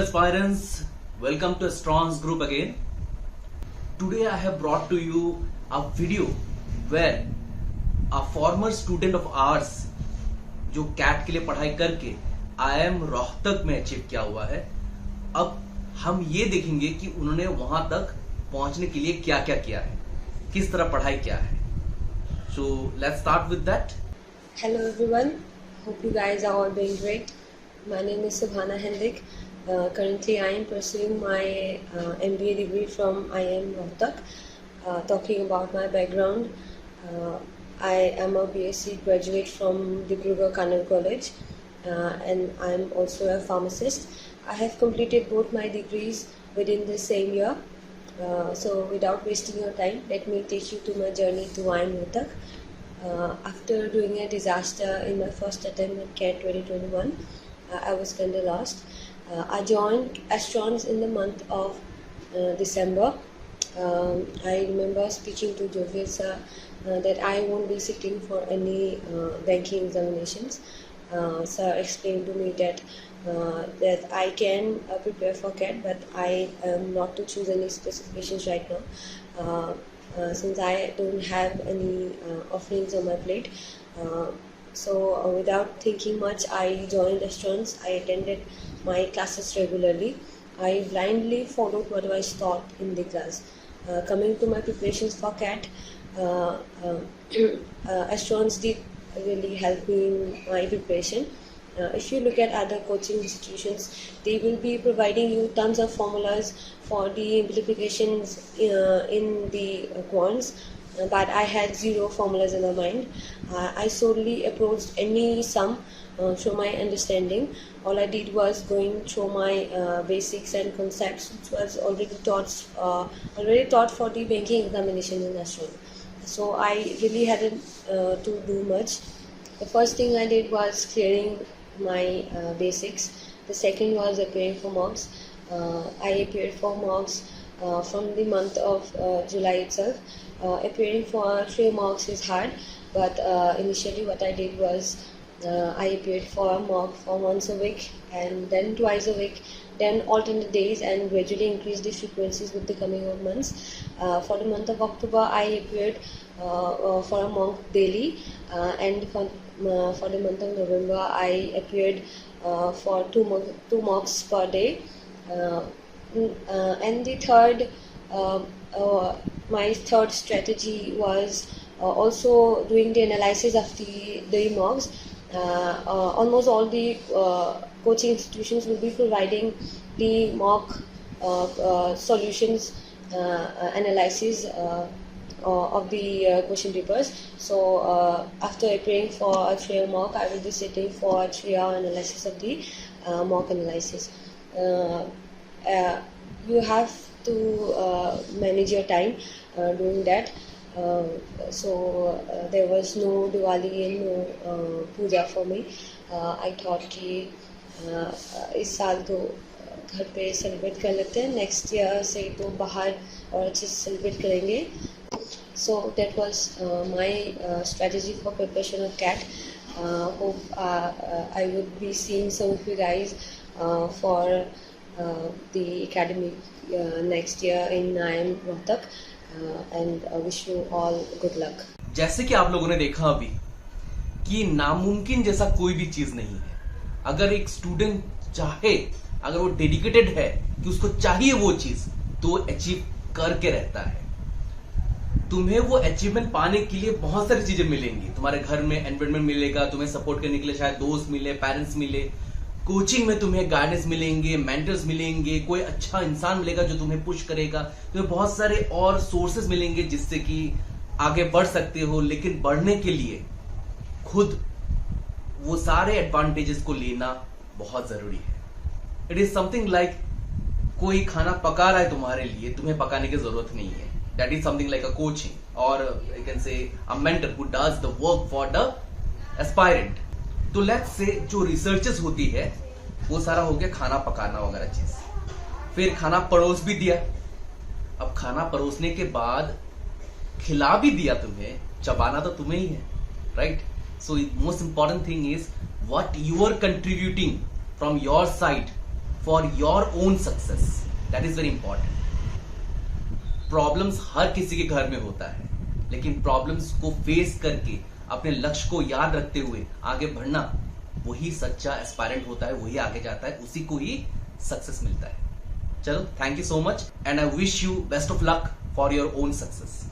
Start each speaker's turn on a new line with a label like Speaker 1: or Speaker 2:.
Speaker 1: aspirants, welcome to Astrons group again. Today I have brought to you a video where a former student of ours जो cat के लिए पढ़ाई करके IIM Rohtak में achieve किया हुआ है, अब हम ये देखेंगे कि उन्होंने वहां तक पहुंचने के लिए क्या क्या किया है, किस तरह पढ़ाई किया है. So let's start with that.
Speaker 2: Hello everyone, hope you guys are all doing great. My name is Subhana Hendik. Currently I am pursuing my MBA degree from IIM Rohtak. Talking about my background, I am a BSc graduate from Dibrugarh College and I am also a pharmacist. I have completed both my degrees within the same year. So without wasting your time, let me take you to my journey to IIM Rohtak. After doing a disaster in my first attempt at CAT 2021, I was kind of lost. I joined Astrons in the month of December. I remember speaking to Jovial sir that I won't be sitting for any banking examinations. Sir explained to me that I can prepare for CAT, but I am not to choose any specifications right now. Since I don't have any offerings on my plate. So without thinking much, I joined Astrons. I attended my classes regularly. I blindly followed what was taught in the class. Coming to my preparations for CAT, Astrons did really help me in my preparation. If you look at other coaching institutions, they will be providing you tons of formulas for the multiplications in the quants, but I had zero formulas in my mind. I solely approached any sum through my understanding. All I did was going through my basics and concepts, which was already taught for the banking examination in Assam. So I really hadn't to do much. The first thing I did was clearing my basics. The second was appearing for mocks. I appeared for mocks from the month of July itself. Appearing for 3 mocks is hard, but initially what I did was I appeared for a mock for once a week and then twice a week, then alternate days, and gradually increased the frequencies with the coming of months. For the month of October, I appeared for a mock daily, and for the month of November, I appeared for two mocks per day. And the third, my third strategy was also doing the analysis of the mocks. Almost all the coaching institutions will be providing the mock solutions analysis of the question papers. So after appearing for a 3-hour mock, I will be sitting for a 3-hour analysis of the mock analysis. You have to manage your time doing that. So there was no Diwali and no puja for me. I thought कि इस साल तो घर पे celebrate कर लेते हैं, next year से तो बाहर और अच्छे से सेलिब्रेट करेंगे. So that was my strategy for preparation of CAT. Hope I would be seeing some of you guys for the academic next year in IIM Rohtak. And I wish you all good luck.
Speaker 1: जैसे कि आप लोगों ने देखा अभी कि नामुमकिन जैसा कोई भी चीज नहीं है. अगर एक स्टूडेंट चाहे, अगर वो डेडिकेटेड है कि उसको चाहिए वो चीज, तो अचीव करके रहता है. तुम्हें वो अचीवमेंट पाने के लिए बहुत सारी चीजें मिलेंगी. तुम्हारे घर में एनवायरमेंट मिलेगा, तुम्हें सपोर्ट करने के लिए शायद दोस्त मिले, पेरेंट्स मिले, कोचिंग में तुम्हें गाइडेंस मिलेंगे, मेंटर्स मिलेंगे, कोई अच्छा इंसान मिलेगा जो तुम्हें पुश करेगा, तुम्हें बहुत सारे और सोर्सेज मिलेंगे जिससे कि आगे बढ़ सकते हो. लेकिन बढ़ने के लिए खुद वो सारे एडवांटेजेस को लेना बहुत जरूरी है. इट इज समथिंग लाइक कोई खाना पका रहा है तुम्हारे लिए, तुम्हें पकाने की जरूरत नहीं है. That is something like a coaching और you can say a mentor who does the work for the aspirant. तो लेट्स से जो रिसर्चेस होती है वो सारा हो गया खाना पकाना वगैरह चीज. फिर खाना परोस भी दिया. अब खाना परोसने के बाद खिला भी दिया तुम्हें, चबाना तो तुम्हें ही है, right? So most important thing is what you are contributing from your side for your own success, that is very important. Problems हर किसी के घर में होता है, लेकिन प्रॉब्लम्स को फेस करके अपने लक्ष्य को याद रखते हुए आगे बढ़ना, वही सच्चा एस्पायरेंट होता है, वही आगे जाता है, उसी को ही सक्सेस मिलता है। चलो, thank you so much and I wish you best of luck for your own success.